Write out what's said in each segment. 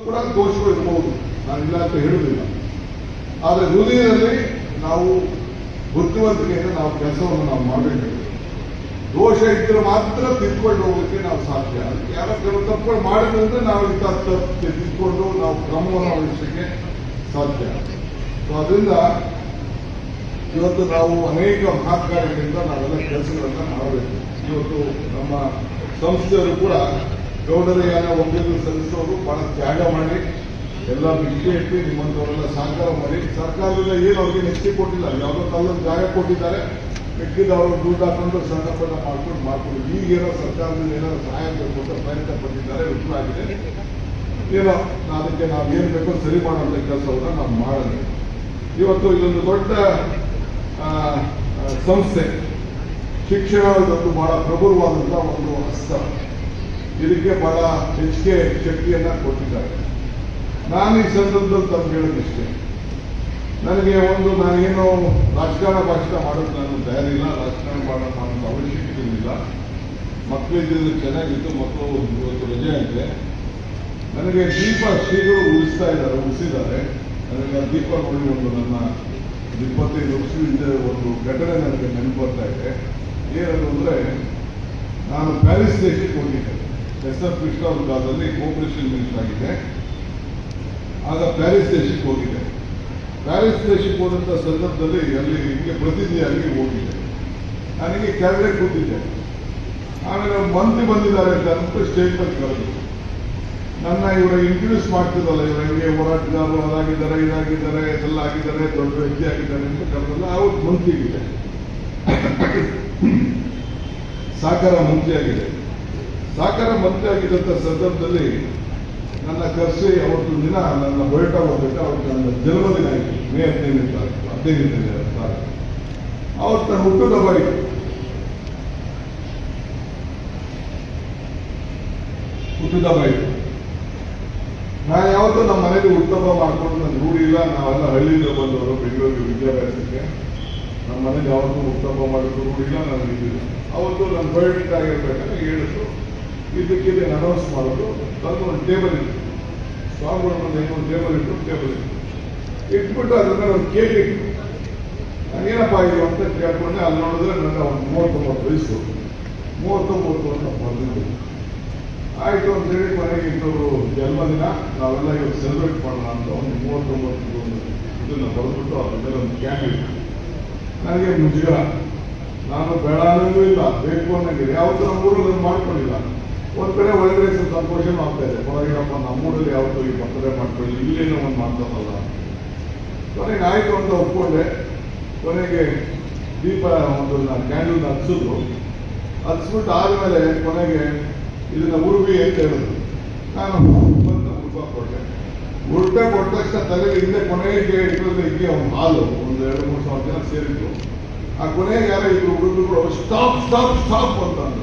ಕೂಡ ದೋಷಗಳು ಇರಬಹುದು, ನಾನಿಲ್ಲ ಅಂತ ಹೇಳುವುದಿಲ್ಲ. ಆದರೆ ಹೃದಯದಲ್ಲಿ ನಾವು ಬುದ್ಧಿವಂತಿಕೆಯಿಂದ ನಾವು ಕೆಲಸವನ್ನು ನಾವು ಮಾಡಬೇಕು. ದೋಷ ಇದ್ದರೆ ಮಾತ್ರ ತಿದ್ಕೊಂಡು ಹೋಗೋಕ್ಕೆ ನಾವು ಸಾಧ್ಯ. ಯಾರೋ ಕೆಲವು ತಪ್ಪುಗಳು ಮಾಡಿದ್ರೆ ನಾವು ಇಂಥ ತಪ್ಪು ತಿದ್ದುಕೊಂಡು ನಾವು ಕ್ರಮವನ್ನು ವಹಿಸಲಿಕ್ಕೆ ಸಾಧ್ಯ. ಸೊ ಅದರಿಂದ ಇವತ್ತು ನಾವು ಅನೇಕ ಮಹಾಕಾರ್ಯಗಳಿಂದ ನಾವೆಲ್ಲ ಕೆಲಸಗಳನ್ನು ಮಾಡಬೇಕು. ಇವತ್ತು ನಮ್ಮ ಸಂಸ್ಥೆಯವರು ಕೂಡ ಗೌಡರಯ್ಯನ ಒಕ್ಕಲಿಗರು ಸಲ್ಲಿಸೋರು ಬಹಳ ತ್ಯಾಗ ಮಾಡಿ ಎಲ್ಲ ಬಿಟ್ಟು ಇಟ್ಟು ನಿಮ್ಮಂಥವರೆಲ್ಲ ಸಹಕಾರ ಮಾಡಿ, ಸರ್ಕಾರದಿಂದ ಏನು ಅವ್ರಿಗೆ ನೆಚ್ಚಿ ಕೊಟ್ಟಿಲ್ಲ, ಯಾವುದೋ ಕಲ್ಲಲ್ಲಿ ಜಾಗ ಕೊಟ್ಟಿದ್ದಾರೆ, ಮಿಕ್ಕಿದ ಅವರು ದುಡ್ಡು ಹಾಕೊಂಡು ಸಣ್ಣ ಪಟ್ಟ ಮಾಡ್ಕೊಂಡು ಈಗೇನೋ ಸರ್ಕಾರದಿಂದ ಏನಾದ್ರು ಸಹಾಯ ಬೇಕು ಅಂತ ಪ್ರಯತ್ನ ಪಟ್ಟಿದ್ದಾರೆ, ವಿಫಲ ಆಗಿದೆ. ಏನೋ ಅದಕ್ಕೆ ನಾವು ಏನು ಬೇಕೋ ಸರಿ ಮಾಡುವಂಥ ಕೆಲಸವನ್ನು ನಾವು ಮಾಡೋಣ. ಇವತ್ತು ಇದೊಂದು ದೊಡ್ಡ ಸಂಸ್ಥೆ, ಶಿಕ್ಷಣದೊಂದು ಬಹಳ ಪ್ರಬಲವಾದಂಥ ಒಂದು ಹಸ್ತ, ಇದಕ್ಕೆ ಬಹಳ ಹೆಚ್ಚಿಗೆ ಶಕ್ತಿಯನ್ನ ಕೊಟ್ಟಿದ್ದಾರೆ. ನಾನು ಈ ಸಂದರ್ಭದಲ್ಲಿ ತಮ್ಗೆ ಹೇಳೋದಿಷ್ಟೇ, ನನಗೆ ನಾನೇನು ರಾಜಕಾರಣ ಭಾಷಣ ಮಾಡೋದು ನಾನು ತಯಾರಿಲ್ಲ, ರಾಜಕಾರಣ ಮಾಡೋಣ ಅನ್ನೋ ಅವಶ್ಯಕತೆ ಇಲ್ಲ. ಮಕ್ಕಳಿದ್ದು ಚೆನ್ನಾಗಿತ್ತು, ಮಕ್ಕಳು ಇವತ್ತು ರಜೆ ಆಗಿದೆ. ನನಗೆ ದೀಪ ಶ್ರೀಗಳು ಉಳಿಸಿದ್ದಾರೆ. ನನಗೆ ಆ ದೀಪ ನೋಡಿ ನನ್ನ 25 ವರ್ಷದಿಂದ ಒಂದು ಘಟನೆ ನನಗೆ ನೆನಪು ಬರ್ತಾ ಇದೆ. ಏನದು ಅಂದರೆ, ನಾನು ಪ್ಯಾರಿಸ್ ದೇಶಕ್ಕೆ ಹೋಗಿದ್ದೆ. ಎಸ್.ಆರ್. ಕೃಷ್ಣ ಅವ್ರ ಕಾಲದಲ್ಲಿ ಕೋಪರೇಷನ್ ಮಿನಿಸ್ಟರ್ ಆಗಿದೆ. ಆಗ ಪ್ಯಾರಿಸ್ ದೇಶಕ್ಕೆ ಹೋಗಿದೆ. ಪ್ಯಾರಿಸ್ ದೇಶಕ್ಕೆ ಹೋದಂಥ ಸಂದರ್ಭದಲ್ಲಿ ಅಲ್ಲಿ ಹಿಂಗೆ ಪ್ರತಿನಿಧಿಯಾಗಿ ಹೋಗಿದ್ದೆ. ನನಗೆ ಕೆಳಗಡೆ ಕೂತಿದ್ದೆ. ಆಮೇಲೆ ಮಂತ್ರಿ ಬಂದಿದ್ದಾರೆ ಅಂತ ಅಂದ್ಬಿಟ್ಟು ಸ್ಟೇಜ್ ಮೇಲೆ ಕರೆದು ನನ್ನ ಇವರ ಇಂಟ್ರೊಡ್ಯೂಸ್ ಮಾಡ್ತಿದ್ದಲ್ಲ, ಇವರು ಹೆಂಗೆ ಹೋರಾಟಗಾರರು ಅದಾಗಿದ್ದಾರೆ, ಇದಾಗಿದ್ದಾರೆ, ಎಲ್ಲ ಆಗಿದ್ದಾರೆ, ದೊಡ್ಡ ವ್ಯಕ್ತಿ ಆಗಿದ್ದಾರೆ ಅಂತ ಕರೆದಲ್ಲ. ಅವ್ರು ಮಂತ್ರಿಗಿದೆ, ಸಹಕಾರ ಮಂತ್ರಿ ಆಗಿದೆ. ಸಹಕಾರ ಮಂತ್ರಿ ಆಗಿದ್ದಂಥ ಸಂದರ್ಭದಲ್ಲಿ ನನ್ನ ಕರೆಸಿ ಅವತ್ತು ದಿನ ನನ್ನ ಬಯೋಟಾ ಹೋಗ್ಬೇಕು. ಅವತ್ತು ನನ್ನ ಜನ್ಮದಿನ ಆಯಿತು, ಮೇ 15ನೇ ತಾರೀಕು. ಅವತ್ತು ನನ್ನ ಹುಟ್ಟುಹಬ್ಬ ಆಯಿತು. ನಾನು ಯಾವತ್ತೂ ನಮ್ಮ ಮನೇಲಿ ಹುಟ್ಟುಹಬ್ಬ ಮಾಡ್ಕೊಂಡು ನನ್ನ ರೂಢಿ ಇಲ್ಲ. ನಾವೆಲ್ಲ ಹಳ್ಳಿಯಿಂದ ಬಂದವರು ಬೆಂಗಳೂರಿಗೆ ವಿದ್ಯಾಭ್ಯಾಸಕ್ಕೆ. ನಮ್ಮ ಮನೇಲಿ ಯಾವತ್ತೂ ಹುಟ್ಟುಹಬ್ಬ ಮಾಡೋದು ರೂಢಿ ಇಲ್ಲ, ನನಗೆ ಇದಿಲ್ಲ. ಅವತ್ತು ನನ್ನ ಬಯೋಡೇಟಾ ಆಗಿರ್ಬೇಕಾದ್ರೆ ಹೇಳಿದ್ರು, ಇದಕ್ಕಿದೆ ಅನೌನ್ಸ್ ಮಾಡೋದು. ತಂದು ಒಂದು ಟೇಬಲ್ ಇತ್ತು, ಸ್ವಾಮಿಗಳ ಮುಂದೆ ಒಂದು ಟೇಬಲ್ ಇಟ್ಬಿಟ್ಟು ಅದ್ರ ಮೇಲೆ ಒಂದು ಕೇಕ್ ಇಟ್ಟು ಏನಪ್ಪ ಇದು ಅಂತ ಕೇಳ್ಕೊಂಡೆ. ಅಲ್ಲಿ ನೋಡಿದ್ರೆ ನನ್ನ ಒಂದು 39 ವಯಸ್ಸು, 39 ಅಂತ ಬಂದಿದ್ದು. ಆಯಿತು ಅಂತ ಹೇಳಿ ಮನೆಗೆ ಇದ್ದವರು ಜನ್ಮದಿನ ನಾವೆಲ್ಲ ಇವತ್ತು ಸೆಲೆಬ್ರೇಟ್ ಮಾಡೋಣ ಅಂತ ಒಂದು 39 ಇದನ್ನು ಬರೆದ್ಬಿಟ್ಟು ಅದ್ರ ಮೇಲೆ ಒಂದು ಕ್ಯಾಂಡ್ ಇತ್ತು. ನನಗೆ ಮುಜುಗರ, ನಾನು ಬೇಡ ಅನ್ನೋದು ಇಲ್ಲ, ಬೇಕು ಅನ್ನಂಗಿದೆ. ಯಾವತ್ತೂ ನಮ್ಮ ಊರಲ್ಲಿ ಮಾಡ್ಕೊಂಡಿಲ್ಲ. ಒಂದ್ ಕಡೆ ಒಳಗಡೆ ಸ್ವಲ್ಪ ಸಂತೋಷ ಆಗ್ತಾ ಇದೆ, ಹೊರಗಿನಪ್ಪ ನಮ್ಮೂರಲ್ಲಿ ಯಾವತ್ತೂ ಈ ಬರ್ತಡೇ ಮಾಡ್ಕೊಳ್ಳಿ, ಇಲ್ಲೇನೋ ಒಂದು ಮಾಡ್ತಾರಲ್ಲ. ಕೊನೆಗೆ ಆಯಿತು ಅಂತ ಒಪ್ಕೊಂಡೆ. ಕೊನೆಗೆ ದೀಪ ಒಂದು ಕ್ಯಾಂಡಲ್ ಹಚ್ಚಿದ್ರು. ಹಚ್ಬಿಟ್ಟು ಆದಮೇಲೆ ಕೊನೆಗೆ ಇದನ್ನ ಉರುಬಿ ಅಂತ ಹೇಳಿದ್ರು. ನಾನು ಉಲ್ಟೆ ಕೊಟ್ಟ ತಕ್ಷಣ ತಲೆಗೆ ಹಿಂದೆ ಕೊನೆಗೆ ಇಟ್ಟರೆ ಒಂದು ಹಾಲು ಒಂದು 2-3 ಸಾವಿರ ಜನ ಸೇರಿದ್ರು. ಆ ಕೊನೆಗೆ ಯಾರೋ ಇದ್ರು ಹುಡುಗರು ಸ್ಟಾಪ್ ಸ್ಟಾಪ್ ಸ್ಟಾಪ್ ಅಂತ ಅಂದ್ರು.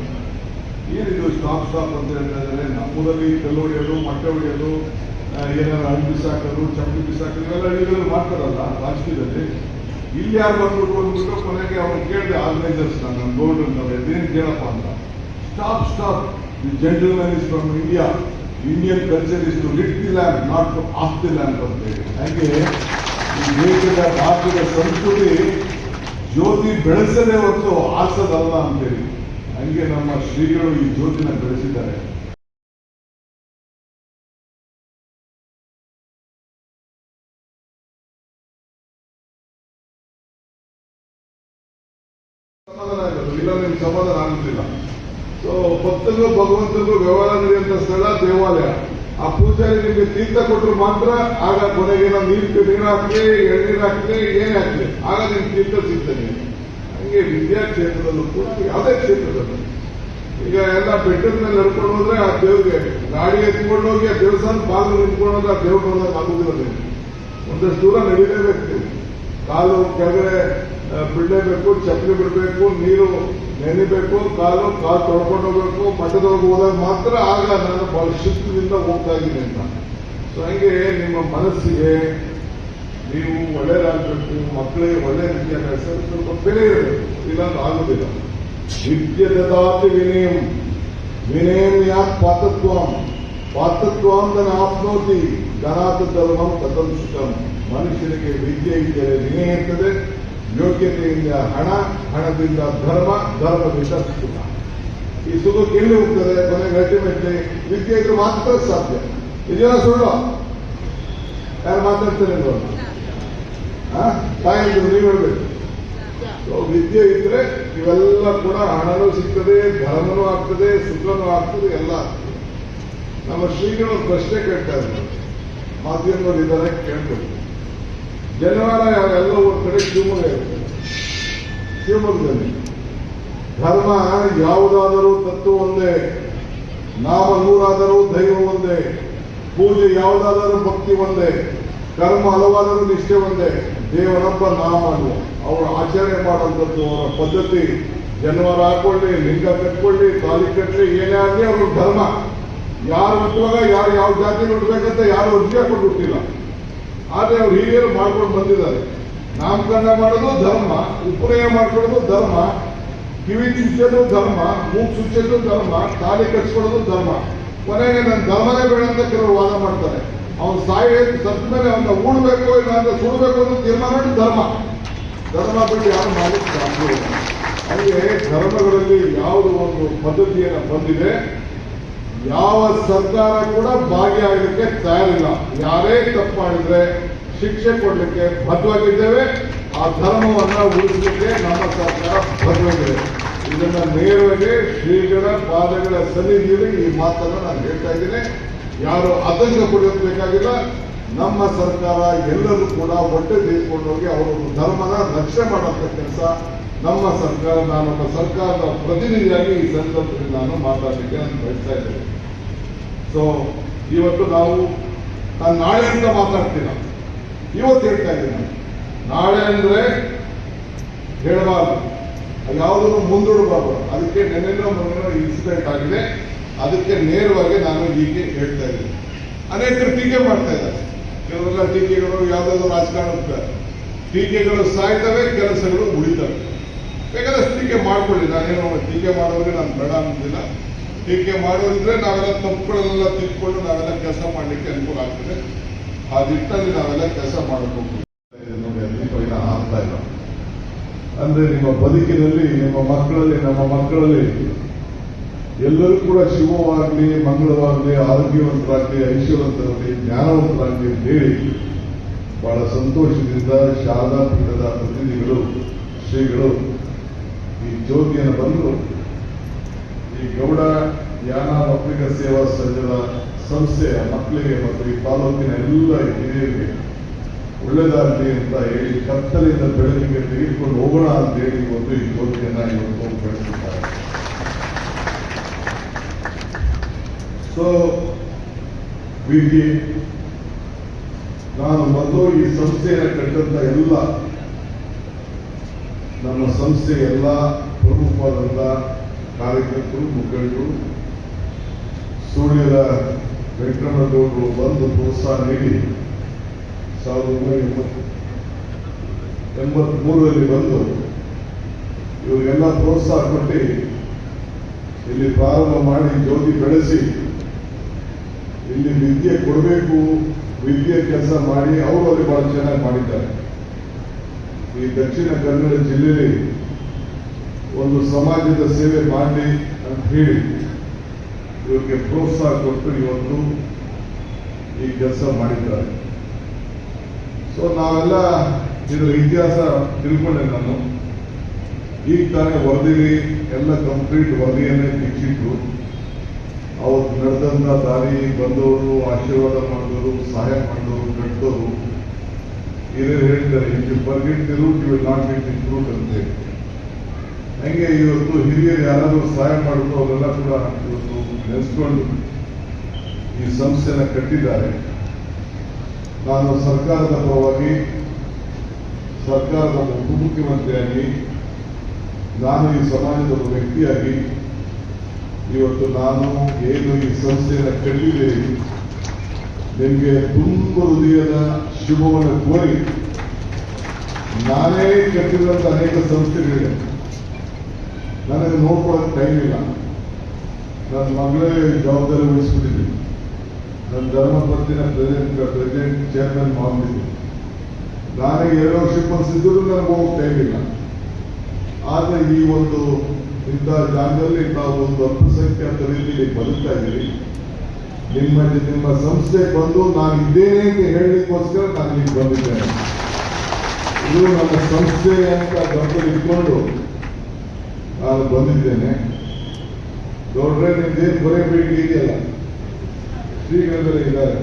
ಏನಿದು ಸ್ಟಾಪ್ ಸ್ಟಾಪ್ ಅಂತ ಹೇಳಿದ್ರೆ, ನಮ್ಮೂರಲ್ಲಿ ಕಲ್ಲು ಹೊಡೆಯೋದು, ಮೊಟ್ಟೆ ಹೊಡೆಯೋದು, ಏನಾದ್ರು ಹಣ್ಣು ಬಿಸಾಕೋದು, ಚಪ್ಪಲಿ ಬಿಸಾಕೋದು ಇವೆಲ್ಲ ಹಳ್ಳಿಗಳಲ್ಲಿ ಮಾಡ್ತಾರಲ್ಲ ರಾಜಕೀಯದಲ್ಲಿ. ಇಲ್ಲಿ ಯಾರು ಬಂದ್ಬಿಟ್ಟು ಕೊನೆಗೆ ಅವ್ರು ಕೇಳಿದೆ ಆರ್ಗನೈಸರ್ಸ್, ನನ್ನ ಬೋರ್ಡ್ ಅಂತ ಏನು ಕೇಳಪ್ಪ ಅಂತ. Stop stop, the gentleman is from India, Indian culture is to lit the land, not to off the land ಅಂತ ಹೇಳಿ. ಹಾಗೆ ಈ ದೇಶದ ಭಾರತದ ಸಂಸ್ಕೃತಿ ಜ್ಯೋತಿ ಬೆಳೆಸದೇ ಹೊತ್ತು ಆಸದಲ್ಲ ಅಂತೇಳಿ, ಹಂಗೆ ನಮ್ಮ ಶ್ರೀಗಳು ಈ ಜ್ಯೋತಿನ ಬೆಳೆಸಿದ್ದಾರೆ. ಸಮಾಧಾನ ಆಗೋದು ಇಲ್ಲ, ನಿಮ್ಗೆ ಸಮಾಧಾನ ಆಗುದಿಲ್ಲ. ಸೊ ಭಕ್ತರಿಗೂ ಭಗವಂತರಿಗೂ ವ್ಯವಹಾರ ನಡೆಯುವಂತ ಸ್ಥಳ ದೇವಾಲಯ. ಆ ಪೂಜಾರಿ ನಿಮಗೆ ತೀರ್ಥ ಕೊಟ್ಟರು ಮಾತ್ರ ಆಗ ಕೊನೆಗೆ ನಾವು ನೀರು ಹಾಕ್ಲಿ, ಎಳ್ನೀರು ಹಾಕ್ಲಿ, ಏನೇ ಹಾಕ್ಲಿ, ಆಗ ನಿಮ್ಗೆ ತೀರ್ಥ ಸಿಗ್ತಾನೆ. ಹಂಗೆ ವಿದ್ಯಾಕ್ಷೇತ್ರದಲ್ಲೂ ಕೂಡ ಯಾವುದೇ ಕ್ಷೇತ್ರದಲ್ಲೂ ಈಗ ಎಲ್ಲ ಬೆಟ್ಟದ ಮೇಲೆ ನಡ್ಕೊಂಡು ಹೋದ್ರೆ ಆ ದೇವ್ರಿಗೆ ಗಾಡಿ ಎತ್ಕೊಂಡು ಹೋಗಿ ಆ ದೇವಸ್ಥಾನ ಬಾಗಿಲು ನಿಂತ್ಕೊಂಡು ಹೋದ್ರೆ ಆ ದೇವ್ರು ನೋಡೋಕೆ ಆಗುದಿಲ್ಲ. ಒಂದಷ್ಟು ದೂರ ನಡೀಲೇಬೇಕು, ಕಾಲು ಕೆಳಗಡೆ ಬಿಡಲೇಬೇಕು, ಚಪ್ಪಲಿ ಬಿಡಬೇಕು, ನೀರು ನೆನಿಬೇಕು, ಕಾಲು ತೊಳ್ಕೊಂಡು ಹೋಗ್ಬೇಕು, ಮಠದೊಳಗೆ ಹೋದಾಗ ಮಾತ್ರ ಆಗ ನಾನು ಬಹಳ ಶಿಸ್ತದಿಂದ ಹೋಗ್ತಾ ಇದ್ದೀನಿ ಅಂತ. ಸೊ ಹಂಗೆ ನಿಮ್ಮ ಮನಸ್ಸಿಗೆ ನೀವು ಒಳ್ಳೆಯದಾಗಬೇಕು, ಮಕ್ಕಳಿಗೆ ಒಳ್ಳೆಯ ವಿದ್ಯಾಭ್ಯಾಸ ಸ್ವಲ್ಪ ಬೆಲೆ ಇರಬೇಕು, ಇಲ್ಲಾಂದ್ರೆ ಆಗುದಿಲ್ಲ. ವಿದ್ಯೆ ದದಾತಿ ವಿನಯಂ, ವಿನಯಂ ಯಾತ್ ಪಾತತ್ವಂ, ಪಾತತ್ವಾಂದನ ಆಪ್ನೋತಿ ಧನಾತ್ ಧರ್ಮಂ ತತಂ ಸುಖಂ. ಮನುಷ್ಯನಿಗೆ ವಿದ್ಯೆ ಇದ್ದರೆ ವಿನಯ ಇರ್ತದೆ, ಯೋಗ್ಯತೆಯಿಂದ ಹಣ, ಹಣದಿಂದ ಧರ್ಮ, ಧರ್ಮದಿಂದ ಸುಖ. ಈ ಸುಖಕ್ಕೆ ಎಲ್ಲಿ ಹೋಗ್ತದೆ? ಕೊನೆಗೆ ಅಲ್ಟಿಮೇಟ್ಲಿ ವಿದ್ಯೆ ಇದ್ರೆ ಮಾತ್ರ ಸಾಧ್ಯ. ಇದೆಲ್ಲ ಸುಳ್ಳು. ಯಾರು ಮಾತಾಡ್ತಾರೆ ತಾಯಿದ್ರು ನೀವು ಹೇಳ್ಬೇಕು. ವಿದ್ಯೆ ಇದ್ರೆ ಇವೆಲ್ಲ ಕೂಡ ಹಣನೂ ಸಿಗ್ತದೆ, ಧರ್ಮನೂ ಆಗ್ತದೆ, ಸುಖನೂ ಆಗ್ತದೆ, ಎಲ್ಲ ಆಗ್ತದೆ. ನಮ್ಮ ಶ್ರೀಗಳು ಪ್ರಶ್ನೆ ಕೇಳ್ತಾ ಇದ್ರು, ಮಾಧ್ಯಮದವರು ಇದ್ದಾರೆ ಕೇಳ್ಬೇಕು. ಜನವಾರ ಎಲ್ಲ ಒಂದು ಕಡೆ ಶಿವಮೊಗ್ಗ ಇರುತ್ತೆ. ಶಿವಮೊಗ್ಗದಲ್ಲಿ ಧರ್ಮ ಯಾವುದಾದರೂ ತತ್ವ ಒಂದೇ, ನಾಮ ನೂರಾದರೂ ದೈವ ಒಂದೇ, ಪೂಜೆ ಯಾವುದಾದರೂ ಭಕ್ತಿ ಒಂದೇ, ಕರ್ಮ ಹಲವಾದರೂ ನಿಷ್ಠೆ ಒಂದೇ, ದೇವರೊಬ್ಬ ನಾಮನು. ಅವರು ಆಚರಣೆ ಮಾಡುವಂಥದ್ದು ಅವರ ಪದ್ಧತಿ. ಜನವಾರ ಹಾಕೊಳ್ಳಿ, ಲಿಂಗ ಕಟ್ಕೊಳ್ಳಿ, ತಾಲಿ ಕಟ್ಟಲಿ, ಏನೇ ಆಗಲಿ ಅವ್ರ ಧರ್ಮ. ಯಾರು ಹುಟ್ಟುವಾಗ ಯಾರು ಯಾವ ಜಾತಿ ಹುಟ್ಟಬೇಕಂತ ಯಾರು ಅರ್ಜಿ ಕೊಟ್ಟಿಲ್ಲ. ಆದರೆ ಅವ್ರು ಹಿರಿಯರು ಮಾಡ್ಕೊಂಡು ಬಂದಿದ್ದಾರೆ. ನಾಮಕರಣ ಮಾಡೋದು ಧರ್ಮ, ಉಪನಯನ ಮಾಡ್ಕೊಳ್ಳೋದು ಧರ್ಮ, ಕಿವಿ ಚುಚ್ಚೋದು ಧರ್ಮ, ಮೂಗು ಚುಚ್ಚೋದು ಧರ್ಮ, ತಾಲಿ ಕಟ್ಸ್ಕೊಳ್ಳೋದು ಧರ್ಮ. ಕೊನೆಗೆ ನನ್ನ ಧರ್ಮನೇ ಬೇಡ ಅಂತ ಕೆಲವರು ವಾದ ಮಾಡ್ತಾರೆ. ಅವನು ಸತ್ತ ಮೇಲೆ ಅವನ್ನ ಊಡಬೇಕು ಇಲ್ಲ ಅಂತ ಸುಡಬೇಕು ಅಂತ ತೀರ್ಮಾನ ಮಾಡಿ ಧರ್ಮ ಬಿಟ್ಟು ಯಾರು ಮಾಡಲಿಕ್ಕೆ ಸಾಧ್ಯ ಇಲ್ಲ. ಹಾಗೆ ಧರ್ಮಗಳಲ್ಲಿ ಯಾವುದು ಒಂದು ಪದ್ಧತಿಯನ್ನು ಬಂದಿದೆ, ಯಾವ ಸರ್ಕಾರ ಕೂಡ ಭಾಗಿಯಾಗಲಿಕ್ಕೆ ತಯಾರಿಲ್ಲ. ಯಾರೇ ತಪ್ಪು ಮಾಡಿದ್ರೆ ಶಿಕ್ಷೆ ಕೊಡಲಿಕ್ಕೆ ಬದ್ಧವಾಗಿದ್ದೇವೆ. ಆ ಧರ್ಮವನ್ನ ಉಳಿಸಲಿಕ್ಕೆ ನಮ್ಮ ಸರ್ಕಾರ ಬದ್ಧವಾಗಿದೆ. ಇದನ್ನ ನೇರವಾಗಿ ಶ್ರೀಗಳ ಪಾದಗಳ ಸನ್ನಿಧಿಯಲ್ಲಿ ಈ ಮಾತನ್ನು ನಾನು ಹೇಳ್ತಾ ಇದ್ದೀನಿ. ಯಾರು ಆತಂಕ ಪಡೆಯಬೇಕಾಗಿಲ್ಲ. ನಮ್ಮ ಸರ್ಕಾರ ಎಲ್ಲರೂ ಕೂಡ ಒಟ್ಟೆ ತೆಗೆದುಕೊಂಡೋಗಿ ಅವರೊಂದು ಧರ್ಮನ ರಕ್ಷಣೆ ಮಾಡುವಂತ ಕೆಲಸ ನಮ್ಮ ಸರ್ಕಾರ. ನಾನೊಬ್ಬ ಸರ್ಕಾರದ ಪ್ರತಿನಿಧಿಯಾಗಿ ಈ ಸಂದರ್ಭದಲ್ಲಿ ನಾನು ಮಾತಾಡಲಿಕ್ಕೆ ನಾನು ಬಯಸ್ತಾ ಇದ್ದೇನೆ. ಸೊ ಇವತ್ತು ನಾನು ನಾಳೆ ಅಂತ ಮಾತಾಡ್ತೀನ, ಇವತ್ತು ಹೇಳ್ತಾ ಇದ್ದೀನಿ. ನಾಳೆ ಅಂದ್ರೆ ಹೇಳಬಾರ್ದು, ಯಾವುದನ್ನು ಮುಂದೂಡಬಾರ್ದು. ಅದಕ್ಕೆ ನೆನ್ನೆನೋ ಇನ್ಸಿಡೆಂಟ್ ಆಗಿದೆ. ಅದಕ್ಕೆ ನೇರವಾಗಿ ನಾನು ಹೀಗೆ ಹೇಳ್ತಾ ಇದ್ದೀನಿ. ಅನೇಕರು ಟೀಕೆ ಮಾಡ್ತಾ ಇದ್ದಾರೆ. ಕೆಲವೆಲ್ಲ ಟೀಕೆಗಳು ಯಾವುದಾದ್ರು ರಾಜಕಾರಣದ ಟೀಕೆಗಳು ಸಾಯ್ತವೆ, ಕೆಲಸಗಳು ಉಳಿತವೆ. ಬೇಕಾದ್ರೆ ಟೀಕೆ ಮಾಡ್ಕೊಳ್ಳಿ. ನಾನೇನು ಟೀಕೆ ಮಾಡೋರಿಗೆ ನಾನು ಬೇಡ ಅನ್ನೋದಿಲ್ಲ. ಟೀಕೆ ಮಾಡೋದಿದ್ರೆ ನಾವೆಲ್ಲ ತಪ್ಪುಗಳನ್ನೆಲ್ಲ ತಿಳ್ಕೊಂಡು ನಾವೆಲ್ಲ ಕೆಲಸ ಮಾಡಲಿಕ್ಕೆ ಅನುಕೂಲ ಆಗ್ತದೆ. ಆ ನಿಟ್ಟಿನಲ್ಲಿ ನಾವೆಲ್ಲ ಕೆಲಸ ಮಾಡಬೇಕು. ನೋಡಿ ಆಗ್ತಾ ಇಲ್ಲ ಅಂದ್ರೆ ನಿಮ್ಮ ಬದುಕಿನಲ್ಲಿ ನಿಮ್ಮ ಮಕ್ಕಳಲ್ಲಿ, ನಮ್ಮ ಮಕ್ಕಳಲ್ಲಿ ಎಲ್ಲರೂ ಕೂಡ ಶಿವವಾಗಲಿ, ಮಂಗಳವಾಗಲಿ, ಆರೋಗ್ಯವಂತರಾಗಲಿ, ಐಶ್ವರ್ಯವಂತರಾಗಲಿ, ಜ್ಞಾನವಂತರಾಗಲಿ ಅಂತ ಹೇಳಿ ಬಹಳ ಸಂತೋಷದಿಂದ ಶಾರದಾ ಪೀಠದ ಪ್ರತಿನಿಧಿಗಳು, ಶ್ರೀಗಳು ಈ ಜ್ಯೋತಿಯನ್ನು ಬಂದು ಈ ಗೌಡ ಯಾನ ಮಕ್ಕಳಿಗ ಸೇವಾ ಸಂಘದ ಸಂಸ್ಥೆಯ ಮಕ್ಕಳಿಗೆ ಮತ್ತು ಈ ತಾಲೂಕಿನ ಎಲ್ಲ ಹಿರಿಯರಿಗೆ ಒಳ್ಳೆದಾಗಲಿ ಅಂತ ಹೇಳಿ ಕತ್ತಲಿಂದ ಬೆಳಕಿಗೆ ತೆಗೆದುಕೊಂಡು ಹೋಗೋಣ ಅಂತ ಹೇಳಿ ಒಂದು ಈ ಜ್ಯೋತಿಯನ್ನ ಇವತ್ತು ಬೆಳೆಸಿದ್ದಾರೆ. ಸೊ ನಾನು ಮೊದಲು ಈ ಸಂಸ್ಥೆಯನ್ನು ಕಟ್ಟಂತ ಎಲ್ಲ ನಮ್ಮ ಸಂಸ್ಥೆ ಎಲ್ಲ ಪ್ರಮುಖವಾದಂಥ ಕಾರ್ಯಕರ್ತರು, ಮುಖಂಡರು, ಸುಳ್ಯದ ವೆಂಕಟರಮಣಗೌಡರು ಬಂದು ಪ್ರೋತ್ಸಾಹ ನೀಡಿ 1983ರಲ್ಲಿ ಬಂದು ಇವರಿಗೆಲ್ಲ ಪ್ರೋತ್ಸಾಹ ಕೊಟ್ಟು ಇಲ್ಲಿ ಪ್ರಾರಂಭ ಮಾಡಿ ಜ್ಯೋತಿ ಬೆಳೆಸಿ ಇಲ್ಲಿ ವಿದ್ಯೆ ಕೊಡಬೇಕು, ವಿದ್ಯೆ ಕೆಲಸ ಮಾಡಿ ಅವರು ಅಲ್ಲಿ ಬಹಳ ಚೆನ್ನಾಗಿ ಮಾಡಿದ್ದಾರೆ. ಈ ದಕ್ಷಿಣ ಕನ್ನಡ ಜಿಲ್ಲೆಯಲ್ಲಿ ಒಂದು ಸಮಾಜದ ಸೇವೆ ಮಾಡಿ ಅಂತ ಹೇಳಿ ಇವರಿಗೆ ಪ್ರೋತ್ಸಾಹ ಕೊಟ್ಟು ಇವತ್ತು ಈ ಕೆಲಸ ಮಾಡಿದ್ದಾರೆ. ಸೊ ನಾವೆಲ್ಲ ಇದರ ಇತಿಹಾಸ ತಿಳ್ಕೊಂಡೆ. ನಾನು ಈಗ ತಾನೇ ವರದಿಲಿ ಎಲ್ಲ ಕಂಪ್ಲೀಟ್ ವರದಿಯನ್ನೇ ದೀಕ್ಷಿತರು ಅವತ್ತು ನಡೆದಂತ ದಾರಿ ಬಂದವರು, ಆಶೀರ್ವಾದ ಮಾಡಿದವರು, ಸಹಾಯ ಮಾಡಿದವರು, ಕಟ್ಟದವರು ಹಿರಿಯರು ಹೇಳ್ತಾರೆ, if you forget the root you will not get the fruit ಅಂತ ಹೇಳಿ. ಹಂಗೆ ಇವತ್ತು ಹಿರಿಯರು ಯಾರಾದರೂ ಸಹಾಯ ಮಾಡಿದ್ರು ಅವರೆಲ್ಲ ಕೂಡ ಇವತ್ತು ನೆನೆಸ್ಕೊಂಡು ಈ ಸಂಸ್ಥೆನ ಕಟ್ಟಿದ್ದಾರೆ. ನಾನು ಸರ್ಕಾರದ ಪರವಾಗಿ, ಸರ್ಕಾರದ ಉಪಮುಖ್ಯಮಂತ್ರಿಯಾಗಿ, ನಾನು ಈ ಸಮಾಜದ ಒಬ್ಬ ವ್ಯಕ್ತಿಯಾಗಿ ಇವತ್ತು ನಾನು ಏನು ಈ ಸಂಸ್ಥೆಯನ್ನು ಕಟ್ಟಿದ್ದೇನೆ ನಿಮಗೆ ತುಂಬ ಹೃದಯದ ಶುಭವನ್ನು ಕೋರಿ, ನಾನೇ ಕಟ್ಟಿರುವಂತ ಅನೇಕ ಸಂಸ್ಥೆಗಳಿವೆ, ನನಗೆ ನೋಡ್ಕೊಳ್ಳೋಕೆ ಟೈಮ್ ಇಲ್ಲ. ನನ್ನ ಮಗಳೇ ಜವಾಬ್ದಾರಿ ವಹಿಸ್ಬಿಟ್ಟಿದ್ದೀನಿ. ನನ್ನ ಧರ್ಮಪತ್ತಿನ ಪ್ರೆಸಿಡೆಂಟ್ ಚೇರ್ಮನ್ ಮಾಡಿದ್ದೀನಿ. ನಾನೇ 2 ವರ್ಷ ಕಲಿಸಿದ್ರು ನನಗೆ ಹೋಗ್ತಾ ಇರಲಿಲ್ಲ. ಆದರೆ ಈ ಒಂದು ಇಂಥ ಜಾಗದಲ್ಲಿ ನಾವು ಒಂದು ಅಲ್ಪಸಂಖ್ಯಾತ ರೀತಿಯಲ್ಲಿ ಬದುಕ್ತಾ ಇದ್ದೀವಿ. ನಿಮ್ಮ ಸಂಸ್ಥೆ ಬಂದು ನಾನು ಇದ್ದೇನೆ ಅಂತ ಹೇಳಲಿಕ್ಕೋಸ್ಕರ ನಾನು ಇಲ್ಲಿ ಬಂದಿದ್ದೇನೆ. ಇದು ನನ್ನ ಸಂಸ್ಥೆ ಅಂತ ಗಮನದಲ್ಲಿ ಇಟ್ಕೊಂಡು ನಾನು ಬಂದಿದ್ದೇನೆ. ನೋಡ್ರೆ ನಿಮ್ದೇನು ಬರೇ ಬೇಡಿಕೆ ಇದೆಯಲ್ಲ, ಶ್ರೀಗಂಧದಲ್ಲಿ ಇದ್ದಾರೆ.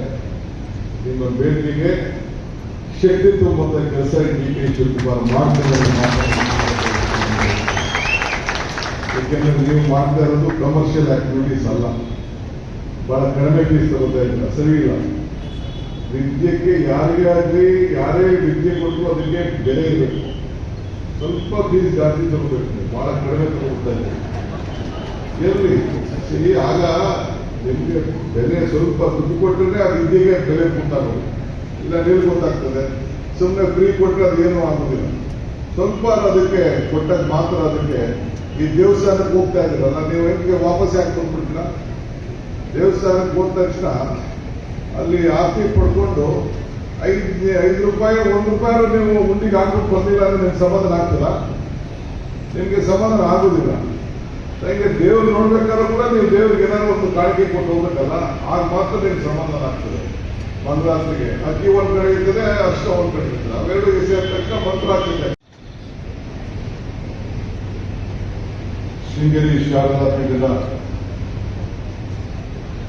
ನಿಮ್ಮ ಬೇಡಿಕೆಗೆ ಶಕ್ತಿ ತುಂಬುವಂತ ಕೆಲಸ ಡಿ.ಕೆ. ಶಿವಕುಮಾರ್ ಮಾಡ್ತಾರೆ. ಯಾಕೆಂದ್ರೆ ನೀವು ಮಾಡ್ತಾ ಇರೋದು ಕಮರ್ಷಿಯಲ್ ಆಕ್ಟಿವಿಟೀಸ್ ಅಲ್ಲ, ಬಹಳ ಕಡಿಮೆ ಫೀಸ್ ತಗೋತಾ ಇಲ್ಲ, ಸರಿ ಇಲ್ಲ. ವಿದ್ಯೆಗೆ ಯಾರೇ ಆಗಲಿ, ಯಾರೇ ವಿದ್ಯೆ ಕೊಟ್ಟರು ಅದಕ್ಕೆ ಬೆಲೆ ಇರಬೇಕು. ಸ್ವಲ್ಪ ಫೀಸ್ ಜಾಸ್ತಿ ತಗೋಬೇಕು, ಬಹಳ ಕಡಿಮೆ ತಗೋತಾ ಇದೆ. ಎಲ್ಲಿ ಸರಿ, ಆಗ ನಿಮ್ಗೆ ಬೆಲೆ ಸ್ವಲ್ಪ ದುಡ್ಡು ಕೊಟ್ಟರೆ ಆ ವಿದ್ಯೆಗೆ ಬೆಲೆ ಗೊತ್ತಾಗೋದು, ಇಲ್ಲ ನೀವು ಗೊತ್ತಾಗ್ತದೆ. ಸುಮ್ಮನೆ ಫ್ರೀ ಕೊಟ್ಟರೆ ಅದೇನೂ ಆಗೋದಿಲ್ಲ. ಸ್ವಲ್ಪ ಅದಕ್ಕೆ ಕೊಟ್ಟಾಗ ಮಾತ್ರ ಅದಕ್ಕೆ. ಈ ದೇವಸ್ಥಾನಕ್ಕೆ ಹೋಗ್ತಾ ಇದ್ದೀರಲ್ಲ, ನೀವು ಹೆಂಗೆ ವಾಪಸ್ ಯಾಕೆ ಬಂದ್ಬಿಡ್ತೀರ? ದೇವಸ್ಥಾನಕ್ಕೆ ಹೋದ ತಕ್ಷಣ ಅಲ್ಲಿ ಆಸ್ತಿ ಪಡ್ಕೊಂಡು 5 ರೂಪಾಯಿ 1 ರೂಪಾಯಿ ನೀವು ಮುಂದಿಗೆ ಹಾಕ್ಬಿಟ್ಟು ಬಂದಿಲ್ಲ ಅಂದ್ರೆ ನಿಮ್ಗೆ ಸಮಾಧಾನ ಆಗ್ತದ? ನಿಮ್ಗೆ ಸಮಾಧಾನ ಆಗೋದಿಲ್ಲ. ಹಾಗೆ ದೇವ್ರು ನೋಡ್ಬೇಕಾದ್ರೂ ಕೂಡ ನೀವು ದೇವ್ರಿಗೆ ಏನಾದ್ರು ಒಂದು ಕಾಣಿಕೆ ಕೊಟ್ಟು ಹೋಗ್ಬೇಕಲ್ಲ, ಆಗ ಮಾತ್ರ ನಿಮ್ಗೆ ಸಮಾಧಾನ ಆಗ್ತದೆ. ಮಂತ್ರಾಸ್ತಿಗೆ ಅಕ್ಕಿ ಒಂದ್ ಕಡೆ ಇರ್ತದೆ, ಅಷ್ಟ ಒಂದ್ ಕಡೆ ಇರ್ತದೆ, ಅವೆರಡು ಸೇರಿದ ತಕ್ಷಣ ಮಂತ್ರ ಆಗ್ತದೆ. ಶೃಂಗೇರಿ ಶಾರದಾ ಪೀಠದ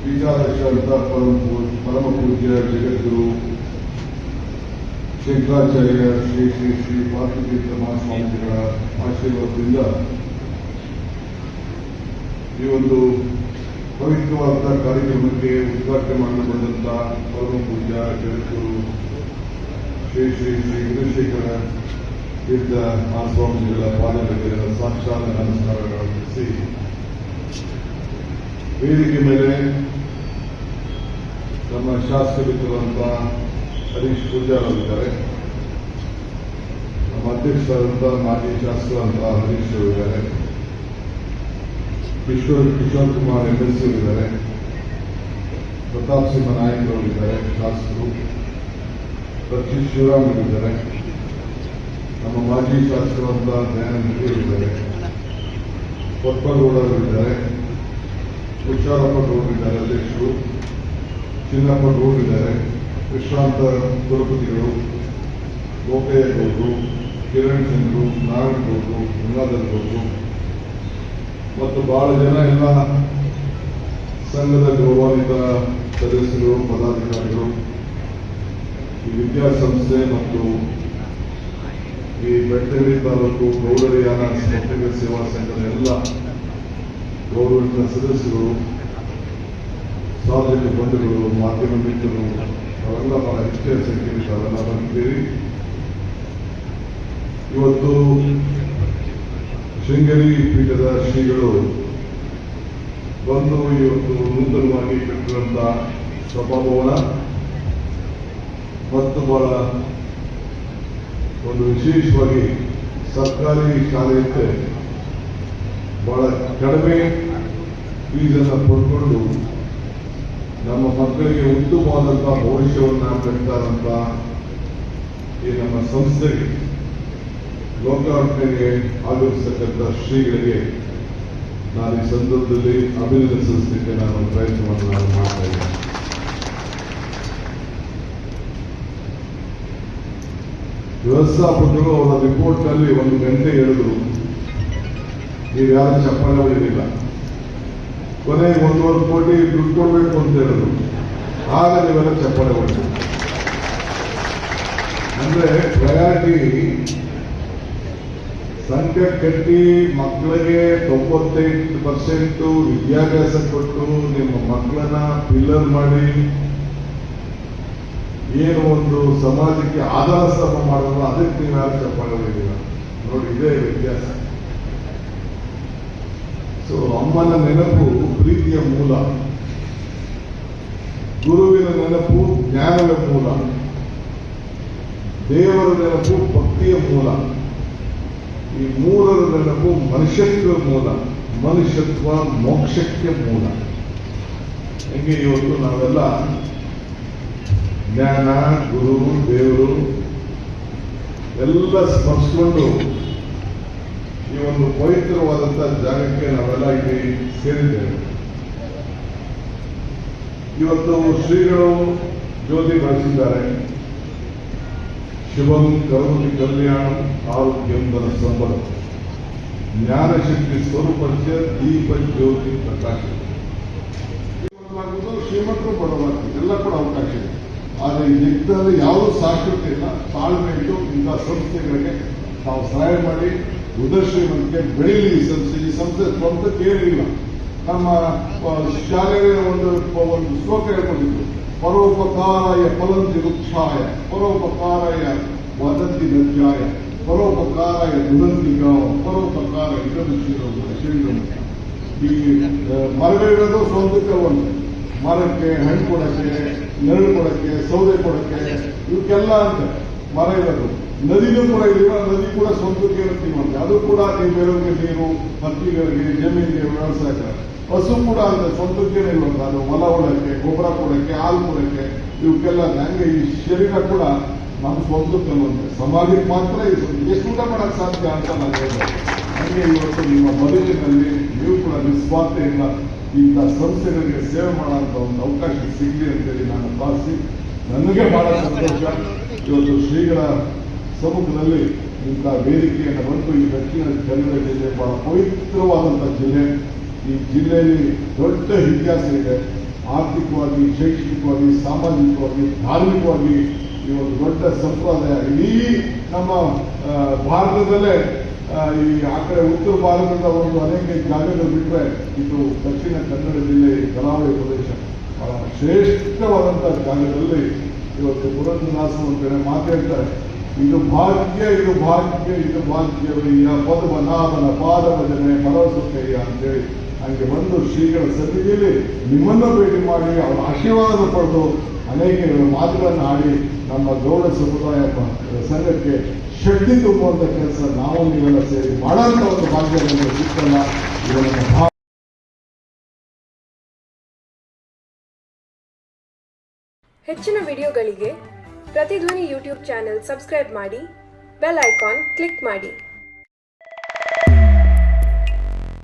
ಪೀಠಾಧ್ಯಕ್ಷರಾದ ಪರಮ ಪೂಜ್ಯ ಜಗದ್ಗುರು ಶಂಕರಾಚಾರ್ಯ ಶ್ರೀ ಶ್ರೀ ಶ್ರೀ ಪಾರ್ಥತೀರ್ಥ ಮಹಾಸ್ವಾಮೀಜಿಗಳ ಆಶೀರ್ವಾದದಿಂದ ಈ ಒಂದು ಪವಿತ್ರವಾದ ಕಾರ್ಯಕ್ರಮಕ್ಕೆ ಉದ್ಘಾಟನೆ ಮಾಡಿಕೊಂಡಂತ ಪರಮ ಪೂಜ್ಯ ಜಗದ್ಗುರು ಶ್ರೀ ಶ್ರೀ ಶ್ರೀ ಗುರುಶೇಖರ ತೀರ್ಥ ಮಹಾಸ್ವಾಮೀಜಿಗಳ ಪಾದಗಳಿಗೆ ಸಾಕ್ಷಾತ್ ನಮಸ್ಕಾರಗಳನ್ನು ಅರ್ಪಿಸಿ, ವೇದಿಕೆ ಮೇಲೆ ನಮ್ಮ ಶಾಸಕರಿರುವಂತ ಹರೀಶ್ ಪೂಜಾರ್ ಅವರಿದ್ದಾರೆ, ನಮ್ಮ ಅಧ್ಯಕ್ಷರಾದಂಥ ಮಾಜಿ ಶಾಸಕರಂತ ಹರೀಶ್ ಅವರಿದ್ದಾರೆ, ಕಿಶೋರ್ ಕುಮಾರ್ MLC ಅವರಿದ್ದಾರೆ, ಪ್ರತಾಪ್ ಸಿಂಹ ನಾಯಕ್ ಅವರಿದ್ದಾರೆ ಶಾಸಕರು, ರಕ್ಷಿತ್ ಶಿವರಾಮ್ ಅವರಿದ್ದಾರೆ, ನಮ್ಮ ಮಾಜಿ ಶಾಸಕರಂತ ದಯಾನಂದ ಅವರಿದ್ದಾರೆ, ಕೊಪ್ಪಗೌಡ ಅವರಿದ್ದಾರೆ, ಹುಷಾರಪ್ಪ ಗೌಡರಿದ್ದಾರೆ ಅಧ್ಯಕ್ಷರು, ಚಿನ್ನಪ್ಪ ಗೌಡರಿದ್ದಾರೆ, ವಿಶ್ರಾಂತ ಕುಲಪತಿಗಳು, ಗೋಪಯ್ಯ ಗೌಡರು, ಕಿರಣ್ ಚಂದ್ರು, ನಾರಾಯಣ ಗೌಡರು, ಗಂಗಾಧರ್ ಗೌಡರು ಮತ್ತು ಬಹಳ ಜನ ಎಲ್ಲ ಸಂಘದ ಗೌರವಾನ್ವಿತ ಸದಸ್ಯರು, ಪದಾಧಿಕಾರಿಗಳು, ಈ ವಿದ್ಯಾಸಂಸ್ಥೆ ಮತ್ತು ಈ ಬೆಳ್ತಂಗಡಿ ತಾಲೂಕು ಗೌಡರಿಯಾನ ಸ್ಮೃತಿಕ ಸೇವಾ ಸಂಘದ ಎಲ್ಲ ಗೌರವಿತ ಸದಸ್ಯರು, ಸಾರ್ವಜನಿಕ ಬಂಧುಗಳು, ಮಾಧ್ಯಮ ಮಿತ್ರರು, ಅವೆಲ್ಲ ಬಹಳ ಹೆಚ್ಚಿನ ಸಂಖ್ಯೆಯಲ್ಲಿ ತಾವೆಲ್ಲ ಬಂದಿದ್ದೀರಿ. ಇವತ್ತು ಶೃಂಗೇರಿ ಪೀಠದ ಶ್ರೀಗಳು ಬಂದು ಇವತ್ತು ನೂತನವಾಗಿ ಕಟ್ಟಿರುವಂತಹ ಸಭಾಭವನ ಮತ್ತು ಬಹಳ ಒಂದು ವಿಶೇಷವಾಗಿ ಸರ್ಕಾರಿ ಶಾಲೆಯಂತೆ ಬಹಳ ಕಡಿಮೆ ಫೀಸನ್ನು ಪಡ್ಕೊಂಡು ನಮ್ಮ ಮಕ್ಕಳಿಗೆ ಉತ್ತಮವಾದಂತಹ ಭವಿಷ್ಯವನ್ನು ಕಟ್ತಾರಂತ ಈ ನಮ್ಮ ಸಂಸ್ಥೆಗೆ ಲೋಕಾರ್ಪಣೆಗೆ ಆಗಮಿಸತಕ್ಕಂಥ ಶ್ರೀಗಳಿಗೆ ನಾನು ಈ ಸಂದರ್ಭದಲ್ಲಿ ಅಭಿನಂದಿಸಲಿಕ್ಕೆ ನಾನು ಪ್ರಯತ್ನವನ್ನು ಮಾಡ್ತಾ ಇದ್ದೇನೆ. ವ್ಯವಸ್ಥಾಪಕರು ಅವರ ರಿಪೋರ್ಟ್ ನಲ್ಲಿ 1 ಗಂಟೆ ಹೇಳಿದ್ರು, ನೀವು ಯಾರು ಚಪ್ಪಾಳೆ ಹೊಡೆದಿಲ್ಲ. ಕೊನೆಗೆ 1.5 ಕೋಟಿ ದುಡ್ಡು ಕೊಡಬೇಕು ಅಂತ ಹೇಳಿದ್ರು, ಆಗ ನೀವೆಲ್ಲ ಚಪ್ಪಾಳೆ ಹೊಡೆದ್ರು. ಅಂದ್ರೆ ಪ್ರಯಾರಿಟಿ ಸಂಘ ಕಟ್ಟಿ ಮಕ್ಕಳಿಗೆ 98% ವಿದ್ಯಾಭ್ಯಾಸ ಕೊಟ್ಟು ನಿಮ್ಮ ಮಕ್ಕಳನ್ನ ಪಿಲ್ಲರ್ ಮಾಡಿ ಏನು ಒಂದು ಸಮಾಜಕ್ಕೆ ಆಧಾರ ಸ್ತಂಭ ಮಾಡೋದು, ಅದಕ್ಕೆ ನೀವು ಯಾರು ಚಪ್ಪಾಳೆ ಹೊಡೆದಿಲ್ಲ. ನೋಡಿ, ಇದೇ ವ್ಯತ್ಯಾಸ. ಸೊ ಅಮ್ಮನ ನೆನಪು ಪ್ರೀತಿಯ ಮೂಲ, ಗುರುವಿನ ನೆನಪು ಜ್ಞಾನದ ಮೂಲ, ದೇವರ ನೆನಪು ಭಕ್ತಿಯ ಮೂಲ, ಈ ಮೂರರ ನೆನಪು ಮನುಷ್ಯತ್ವ ಮೂಲ, ಮನುಷ್ಯತ್ವ ಮೋಕ್ಷಕ್ಕೆ ಮೂಲ. ಹೆಂಗೆ ಇವತ್ತು ನಾವೆಲ್ಲ ಜ್ಞಾನ, ಗುರು, ದೇವರು ಎಲ್ಲ ಸ್ಪರ್ಶಿಕೊಂಡು ಈ ಒಂದು ಪವಿತ್ರವಾದಂತಹ ಜಾಗಕ್ಕೆ ನಾವೆಲ್ಲ ಇಲ್ಲಿ ಸೇರಿದ್ದೇವೆ. ಇವತ್ತು ಶ್ರೀಗಳು ಜ್ಯೋತಿ ಬೆಳೆಸಿದ್ದಾರೆ. ಶುಭಂ ಕರೋತಿ ಕಲ್ಯಾಣಂ ಆರೋಗ್ಯಂ ಧನ ಸಂಪದ ಜ್ಞಾನಶಕ್ತಿ ಸ್ವರೂಪಸ್ಯ ದೀಪ ಜ್ಯೋತಿ ಪ್ರಕಾಶ. ಶ್ರೀಮಂತರು ಬಡವರಾಗ್ತದೆ, ಎಲ್ಲ ಕೂಡ ಅವಕಾಶ ಇದೆ. ಆದರೆ ಈ ಜಗತ್ತಲ್ಲಿ ಯಾವುದೂ ಶಾಶ್ವತ ಇಲ್ಲ. ತಾಳ್ಮೆ ಇಟ್ಟು ಇಂಥ ಸಂಸ್ಥೆಗಳಿಗೆ ನಾವು ಸಹಾಯ ಮಾಡಿ ಉದರ್ಶ್ರೀಮಂತಿಗೆ ಬೆಳೀಲಿ. ಈ ಸಂಸ್ಥೆ ಸ್ವಂತಕ್ಕೆ ಏನಿಲ್ಲ. ನಮ್ಮ ಶಾಲೆಯ ಒಂದು ಶ್ಲೋಕ ಹೇಳ್ಕೊಂಡಿದ್ರು, ಪರೋಪಕಾರಾಯ ಫಲಂತಿ ವೃಕ್ಷಾಯ, ಪರೋಪಕಾರಾಯ ವದಂತಿ ನಜ್ಜಾಯ, ಪರೋಪಕಾರಾಯ ದುರಂತಿ ಗಾವ, ಪರೋಪಕಾರ ಇದನ್ನು ಶ್ರೀಗಳು. ಈ ಮರಗಳಿರೋದು ಸ್ವಂತಕ್ಕೆ ಒಂದು ಮರಕ್ಕೆ ಹಣ್ಣು ಕೊಡಕ್ಕೆ, ನೆರಳು ಕೊಡಕ್ಕೆ, ಸೌದೆ ಕೊಡಕ್ಕೆ, ಇವಕ್ಕೆಲ್ಲ ಅಂತ ಮರ ಇರೋದು. ನದಿನೂ ಕೂಡ ಇದೀವ, ನದಿ ಕೂಡ ಸ್ವಂತಕ್ಕೆ ಇರ್ತೀವಂತೆ. ಅದು ಕೂಡ ನೀವು ಬೇರೆಯವ್ರಿಗೆ ನೀರು, ಹಕ್ಕಿಗಳಿಗೆ, ಜಮೀನಿಗೆ, ವ್ಯವಸಾಯಕ್ಕೆ. ಹಸು ಕೂಡ ಅಂತ ಸ್ವಂತಕ್ಕೆ ಇರುವಂತ, ಅದು ಹೊಲ ಹೊಡಕ್ಕೆ, ಗೊಬ್ಬರ ಕೊಡಕ್ಕೆ, ಹಾಲು ಕೊಡಕ್ಕೆ, ಇವಕ್ಕೆಲ್ಲ. ಹಂಗೆ ಈ ಶರೀರ ಕೂಡ ನಮ್ಮ ಸ್ವಂತಕ್ಕಲ್ಲಂತೆ. ಸಮಾಜಕ್ಕೆ ಮಾತ್ರ ಎಷ್ಟು ಊಟ ಮಾಡಕ್ ಸಾಧ್ಯ ಅಂತ ನಾನು ಹೇಳಿದೆ. ಹಂಗೆ ಇವತ್ತು ನಿಮ್ಮ ಬದುಕಿನಲ್ಲಿ ನೀವು ಕೂಡ ನಿಸ್ವಾರ್ಥೆಯಿಂದ ಇಂಥ ಸಂಸ್ಥೆಗಳಿಗೆ ಸೇವೆ ಮಾಡುವಂತ ಒಂದು ಅವಕಾಶ ಸಿಗಲಿ ಅಂತೇಳಿ ನಾನು ಪ್ರಾರ್ಥಿಸಿ, ನನಗೆ ಬಹಳ ಸಂತೋಷ ಇವತ್ತು ಶ್ರೀಗಳ ಸಮ್ಮುಖದಲ್ಲಿ ಇಂಥ ವೇದಿಕೆಯನ್ನು ಬಂದು. ಈ ದಕ್ಷಿಣ ಕನ್ನಡ ಜಿಲ್ಲೆ ಬಹಳ ಪವಿತ್ರವಾದಂಥ ಜಿಲ್ಲೆ. ಈ ಜಿಲ್ಲೆಯಲ್ಲಿ ದೊಡ್ಡ ಇತಿಹಾಸ ಇದೆ. ಆರ್ಥಿಕವಾಗಿ, ಶೈಕ್ಷಣಿಕವಾಗಿ, ಸಾಮಾಜಿಕವಾಗಿ, ಧಾರ್ಮಿಕವಾಗಿ ಈ ಒಂದು ದೊಡ್ಡ ಸಂಪ್ರದಾಯ ಇಡೀ ನಮ್ಮ ಭಾರತದಲ್ಲೇ ಈ ಆ ಕಡೆ ಉತ್ತರ ಭಾರತದ ಒಂದು ಅನೇಕ ಜಾಗಗಳು ಬಿಟ್ಟರೆ ಇದು ದಕ್ಷಿಣ ಕನ್ನಡ ಜಿಲ್ಲೆ ಕರಾವಳಿ ಪ್ರದೇಶ ಬಹಳ ಶ್ರೇಷ್ಠವಾದಂತಹ ಜಾಗದಲ್ಲಿ ಇವತ್ತು ಪುರಂದರದಾಸರು ಮಾತಾಡ್ತಾರೆ. ಇದು ಭಾಗ್ಯ, ಇದು ಭಾಗ್ಯ, ಇದು ಭಾಗ್ಯವಯ್ಯ, ಪದ್ಮನಾಭನ ಪಾದ ಭಜನೆ ಭರವಸೆಯ ಅಂತೇಳಿ ಹಂಗೆ ಬಂದು ಶ್ರೀಗಳ ಸನ್ನಿಧಿಯಲ್ಲಿ ನಿಮ್ಮನ್ನು ಭೇಟಿ ಮಾಡಿ ಅವರ ಆಶೀರ್ವಾದ ಪಡೆದು ಅನೇಕ ಮಾತುಗಳನ್ನು ಆಡಿ ನಮ್ಮ ಗೌಡ ಸಮುದಾಯ ಸಂಘಕ್ಕೆ ಶಕ್ತಿ ತುಂಬುವಂತ ಕೆಲಸ ನಾವು ನೀವೆಲ್ಲ ಸೇರಿ ಮಾಡುವಂತ ಒಂದು ಭಾಗ್ಯ ನಮಗೆ ಸಿಕ್ಕಲ್ಲ. ಇದನ್ನು ಹೆಚ್ಚಿನ ವಿಡಿಯೋಗಳಿಗೆ ಪ್ರತಿಧ್ವನಿ ಯೂಟ್ಯೂಬ್ ಚಾನೆಲ್ ಸಬ್ಸ್ಕ್ರೈಬ್ ಮಾಡಿ, ಬೆಲ್ ಐಕಾನ್ ಕ್ಲಿಕ್ ಮಾಡಿ.